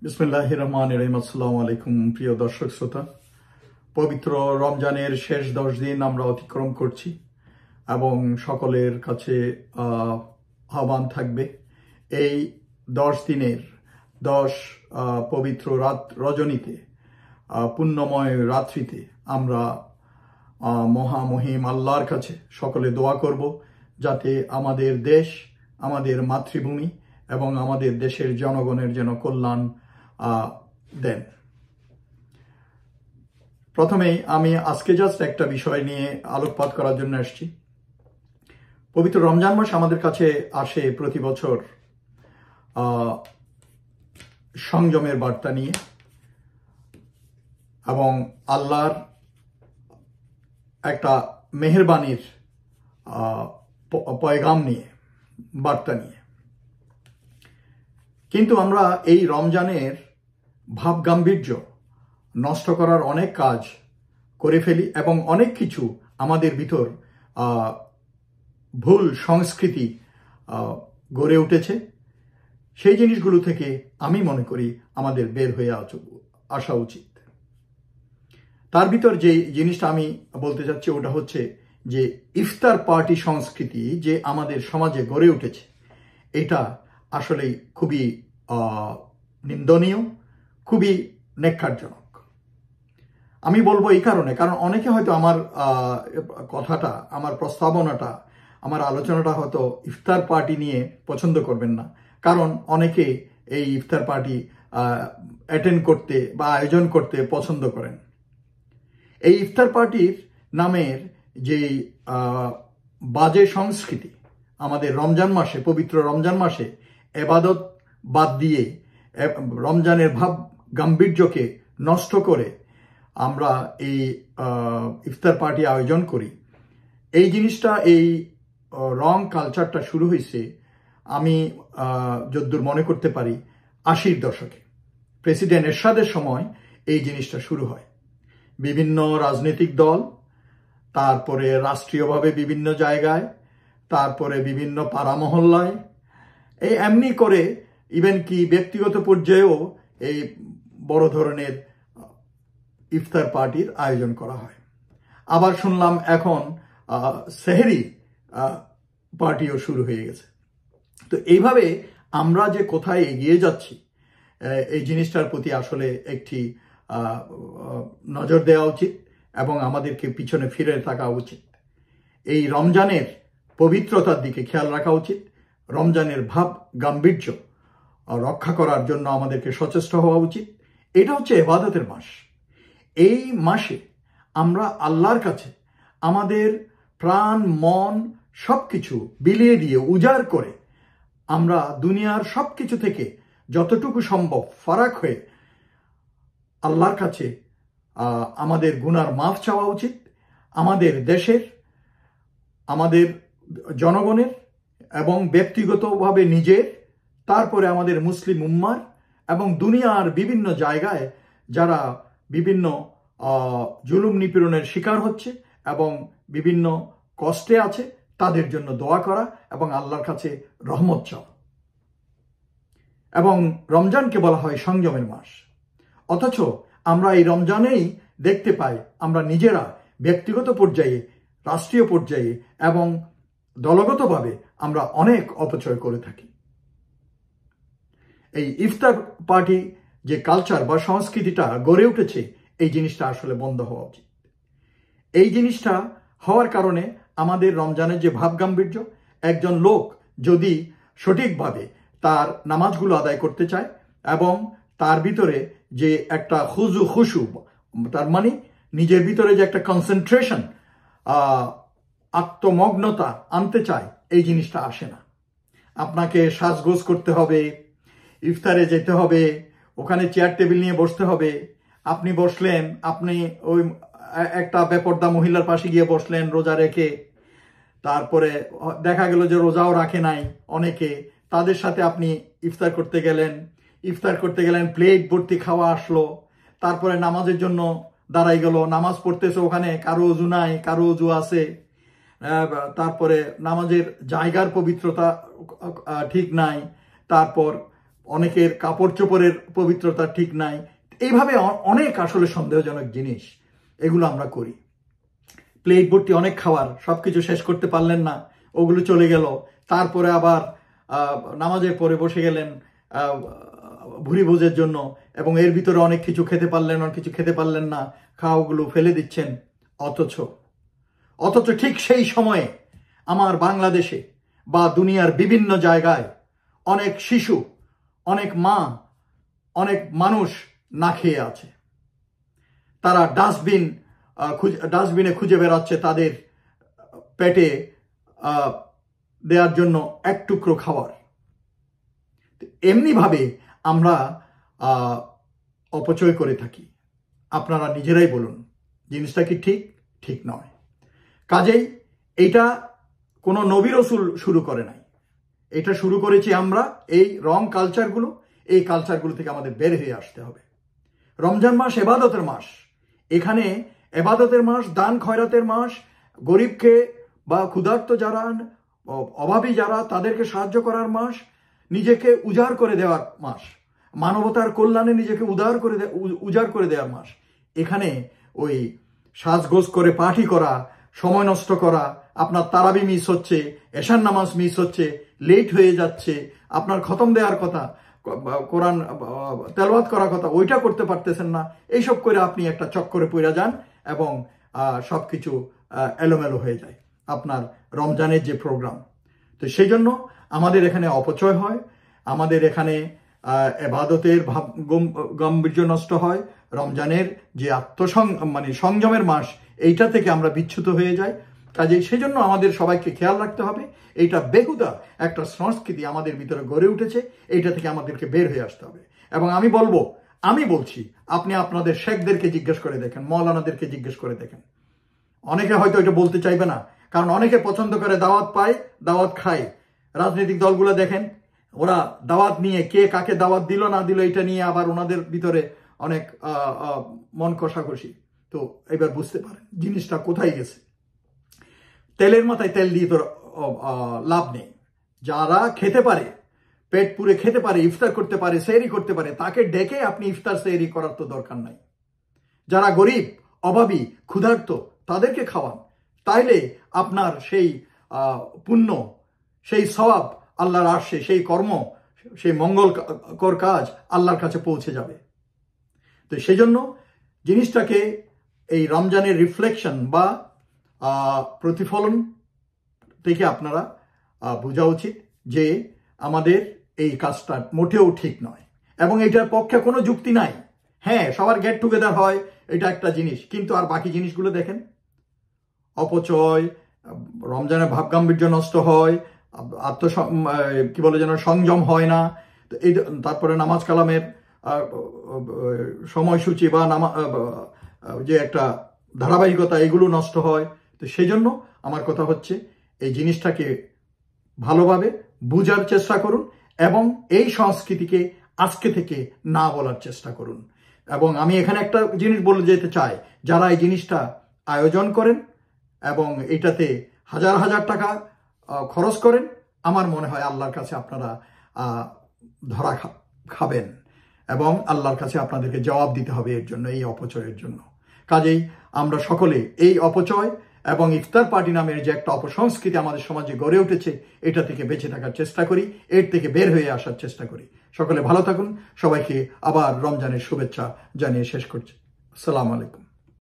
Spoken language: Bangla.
বিসমিল্লাহির রহমানির রহিম। আসসালামু আলাইকুম প্রিয় দর্শক শ্রোতা। পবিত্র রমজানের শেষ 10 দিন আমরা অতিক্রম করছি এবং সকলের কাছে আহ্বান থাকবে এই 10 দিনের 10 পবিত্র রজনীতে, পুণ্যময় রাত্রিতে আমরা মহামহিম আল্লাহর কাছে সকলে দোয়া করব যাতে আমাদের দেশ, আমাদের মাতৃভূমি এবং আমাদের দেশের জনগণের যেন কল্যাণ দেন। প্রথমেই আমি আজকে জাস্ট একটা বিষয় নিয়ে আলোকপাত করার জন্য আসছি। পবিত্র রমজান মাস আমাদের কাছে আসে প্রতি বছর সংযমের বার্তা নিয়ে এবং আল্লাহর একটা মেহেরবানির পয়গাম নিয়ে, বার্তা নিয়ে। কিন্তু আমরা এই রমজানের ভাব গাম্ভীর্য নষ্ট করার অনেক কাজ করে ফেলি এবং অনেক কিছু আমাদের ভিতর ভুল সংস্কৃতি গড়ে উঠেছে। সেই জিনিসগুলো থেকে আমি মনে করি আমাদের বের হয়ে আসা উচিত। তার ভিতর যে জিনিসটা আমি বলতে চাচ্ছি ওটা হচ্ছে যে ইফতার পার্টি সংস্কৃতি যে আমাদের সমাজে গড়ে উঠেছে, এটা আসলে খুবই নিন্দনীয়, খুবই নেক্ষারজনক। আমি বলবো এই কারণে, কারণ অনেকে হয়তো আমার কথাটা, আমার প্রস্তাবনাটা, আমার আলোচনাটা হয়তো ইফতার পার্টি নিয়ে পছন্দ করবেন না, কারণ অনেকে এই ইফতার পার্টি অ্যাটেন্ড করতে বা আয়োজন করতে পছন্দ করেন। এই ইফতার পার্টির নামের যে বাজে সংস্কৃতি আমাদের রমজান মাসে, পবিত্র রমজান মাসে এবাদত বাদ দিয়ে রমজানের ভাব গাম্ভীর্যকে নষ্ট করে আমরা এই ইফতার পার্টি আয়োজন করি। এই জিনিসটা, এই রং কালচারটা শুরু হয়েছে আমি যদ্দূর মনে করতে পারি 80-র দশকে। প্রেসিডেন্ট এরশাদের সময় এই জিনিসটা শুরু হয়। বিভিন্ন রাজনৈতিক দল, তারপরে রাষ্ট্রীয়ভাবে বিভিন্ন জায়গায়, তারপরে বিভিন্ন পাড়া মহল্লায়, এই এমনি করে ইভেন কি ব্যক্তিগত পর্যায়েও এই বড় ধরনের ইফতার পার্টির আয়োজন করা হয়। আবার শুনলাম এখন সেহরি পার্টিও শুরু হয়ে গেছে। তো এইভাবে আমরা যে কোথায় এগিয়ে যাচ্ছি, এই জিনিসটার প্রতি আসলে একটি নজর দেওয়া উচিত এবং আমাদেরকে পিছনে ফিরে থাকা উচিত। এই রমজানের পবিত্রতার দিকে খেয়াল রাখা উচিত। রমজানের ভাব গাম্ভীর্য রক্ষা করার জন্য আমাদেরকে সচেষ্ট হওয়া উচিত। এটা হচ্ছে ইবাদতের মাস। এই মাসে আমরা আল্লাহর কাছে আমাদের প্রাণ, মন সবকিছু বিলিয়ে দিয়ে, উজাড় করে আমরা দুনিয়ার সবকিছু থেকে যতটুকু সম্ভব ফারাক হয়ে আল্লাহর কাছে আমাদের গুনার মাফ চাওয়া উচিত। আমাদের দেশের, আমাদের জনগণের এবং ব্যক্তিগতভাবে নিজের, তারপরে আমাদের মুসলিম উম্মার এবং দুনিয়ার বিভিন্ন জায়গায় যারা বিভিন্ন জুলুম নিপীড়নের শিকার হচ্ছে এবং বিভিন্ন কষ্টে আছে, তাদের জন্য দোয়া করা এবং আল্লাহর কাছে রহমত চাওয়া। এবং রমজানকে বলা হয় সংযমের মাস, অথচ আমরা এই রমজানেই দেখতে পাই আমরা নিজেরা ব্যক্তিগত পর্যায়ে, রাষ্ট্রীয় পর্যায়ে এবং দলগতভাবে আমরা অনেক অপচয় করে থাকি। এই ইফতার পার্টি যে কালচার বা সংস্কৃতিটা গড়ে উঠেছে, এই জিনিসটা আসলে বন্ধ হওয়া উচিত। এই জিনিসটা হওয়ার কারণে আমাদের রমজানের যে ভাব গাম্ভীর্য, একজন লোক যদি সঠিকভাবে তার নামাজগুলো আদায় করতে চায় এবং তার ভিতরে যে একটা খুশু, তার মানে নিজের ভিতরে যে একটা কনসেন্ট্রেশন, আত্মমগ্নতা আনতে চায়, এই জিনিসটা আসে না। আপনাকে সাজগোজ করতে হবে, ইফতারে যেতে হবে, ওখানে চেয়ার টেবিল নিয়ে বসতে হবে। আপনি বসলেন, আপনি ওই একটা বেপর্দা মহিলার পাশে গিয়ে বসলেন রোজা রেখে, তারপরে দেখা গেল যে রোজাও রাখে নাই অনেকে, তাদের সাথে আপনি ইফতার করতে গেলেন, প্লেট ভর্তি খাওয়া আসলো, তারপরে নামাজের জন্য দাঁড়াই গেল, নামাজ পড়তেছে, ওখানে কারো অজু নাই, কারো অজু আছে, তারপরে নামাজের জায়গার পবিত্রতা ঠিক নাই, তারপর অনেকের কাপড় চোপড়ের পবিত্রতা ঠিক নাই, এইভাবে অনেক আসলে সন্দেহজনক জিনিস এগুলো আমরা করি। প্লেট ভর্তি অনেক খাবার, সবকিছু শেষ করতে পারলেন না, ওগুলো চলে গেল। তারপরে আবার নামাজের পরে বসে গেলেন ভুরি ভোজের জন্য, এবং এর ভিতরে অনেক কিছু খেতে পারলেন, অনেক কিছু খেতে পারলেন না, খাওয়াগুলো ফেলে দিচ্ছেন। অথচ ঠিক সেই সময়ে আমার বাংলাদেশে বা দুনিয়ার বিভিন্ন জায়গায় অনেক শিশু, অনেক মা, অনেক মানুষ না খেয়ে আছে। তারা ডাস্টবিনে খুঁজে বেড়াচ্ছে তাদের পেটে দেওয়ার জন্য এক টুকরো খাবার। এমনিভাবে আমরা অপচয় করে থাকি। আপনারা নিজেরাই বলুন, জিনিসটা কি ঠিক? ঠিক নয়। কাজেই এটা কোনো নবী রাসূল শুরু করে নাই, এটা শুরু করেছি আমরা। এই রং কালচারগুলো, এই কালচারগুলো থেকে আমাদের বের হয়ে আসতে হবে। রমজান মাস এবাদতের মাস, এখানে এবাদতের মাস, দান খয়রাতের মাস, গরিবকে বা ক্ষুধার্ত যারা, অভাবী যারা, তাদেরকে সাহায্য করার মাস, নিজেকে উজাড় করে দেওয়ার মাস, মানবতার কল্যাণে নিজেকে উজাড় করে দেওয়ার মাস। এখানে ওই সাজগোজ করে পার্টি করা, সময় নষ্ট করা, আপনার তারাবি মিস হচ্ছে, এশার নামাজ মিস হচ্ছে, লেট হয়ে যাচ্ছে, আপনার খতম দেওয়ার কথা, কোরআন তেলাওয়াত করার কথা, ওইটা করতে পারতেছেন না, এইসব করে আপনি একটা চক্করে পড়ে যান এবং সবকিছু এলোমেলো হয়ে যায় আপনার রমজানের যে প্রোগ্রাম। তো সেই জন্য আমাদের এখানে অপচয় হয়, আমাদের এখানে এবাদতের গাম্ভীর্য নষ্ট হয়, রমজানের যে সংযমের মাস, এইটা থেকে আমরা বিচ্যুত হয়ে যাই। কাজেই সেই জন্য আমাদের সবাইকে খেয়াল রাখতে হবে। এইটা বেহুদা একটা সংস্কৃতি আমাদের ভিতরে গড়ে উঠেছে, এইটা থেকে আমাদেরকে বের হয়ে আসতে হবে। এবং আমি বলছি, আপনি আপনাদের শেখদেরকে জিজ্ঞেস করে দেখেন, মৌলানাদেরকে জিজ্ঞেস করে দেখেন। অনেকে হয়তো এটা বলতে চাইবে না, কারণ অনেকে পছন্দ করে দাওয়াত পায়, দাওয়াত খায়। রাজনৈতিক দলগুলো দেখেন, ওরা দাওয়াত নিয়ে কে কাকে দাওয়াত দিল না দিল, এটা নিয়ে আবার ওনাদের ভিতরে অনেক মন কষাকষি। তো এবার বুঝতে পারেন জিনিসটা কোথায় গেছে। তেলের মাথায় তেল দিয়ে তো লাভ নেই। যারা খেতে পারে, পেট পুরে খেতে পারে, ইফতার করতে পারে, সেহরি করতে পারে, তাকে ডেকে আপনি ইফতার সেহরি করার তো দরকার নাই। যারা গরিব, অভাবী, ক্ষুধার্ত, তাদেরকে খাওয়ান। তাইলে আপনার সেই পুণ্য, সেই সওয়াব আল্লাহর আরশে, সেই কর্ম, সেই মঙ্গলকর কাজ আল্লাহর কাছে পৌঁছে যাবে। তো সেই জন্য জিনিসটাকে এই রমজানের রিফ্লেকশন বা প্রতিফলন থেকে আপনারা বোঝা উচিত যে আমাদের এই কাজটা মোটেও ঠিক নয়, এবং এটার পক্ষে কোনো যুক্তি নাই। হ্যাঁ, সবার গেট টুগেদার হয়, এটা একটা জিনিস, কিন্তু আর বাকি জিনিসগুলো দেখেন, অপচয়, রমজানের ভাবগাম্ভীর্য নষ্ট হয়, কি বলে যেন সংযম হয় না। তো এই তারপরে নামাজ কালামের সময়সূচি বা যে একটা ধারাবাহিকতা, এগুলো নষ্ট হয়। তো সেই জন্য আমার কথা হচ্ছে, এই জিনিসটাকে ভালোভাবে বুঝার চেষ্টা করুন এবং এই সংস্কৃতিকে আজকে থেকে না বলার চেষ্টা করুন। এবং আমি এখানে একটা জিনিস বলে যেতে চাই, যারা এই জিনিসটা আয়োজন করেন এবং এটাতে হাজার হাজার টাকা খরচ করেন, আমার মনে হয় আল্লাহর কাছে আপনারা ধরা খাবেন এবং আল্লাহর কাছে আপনাদেরকে জবাব দিতে হবে এর জন্য, এই অপচয়ের জন্য। কাজেই আমরা সকলে এই অপচয় এবং ইফতার পার্টি নামের যে একটা অপসংস্কৃতি আমাদের সমাজে গড়ে উঠেছে, এটা থেকে বেঁচে থাকার চেষ্টা করি, এর থেকে বের হয়ে আসার চেষ্টা করি। সকলে ভালো থাকুন। সবাইকে আবার রমজানের শুভেচ্ছা জানিয়ে শেষ করছি। আসসালামু আলাইকুম।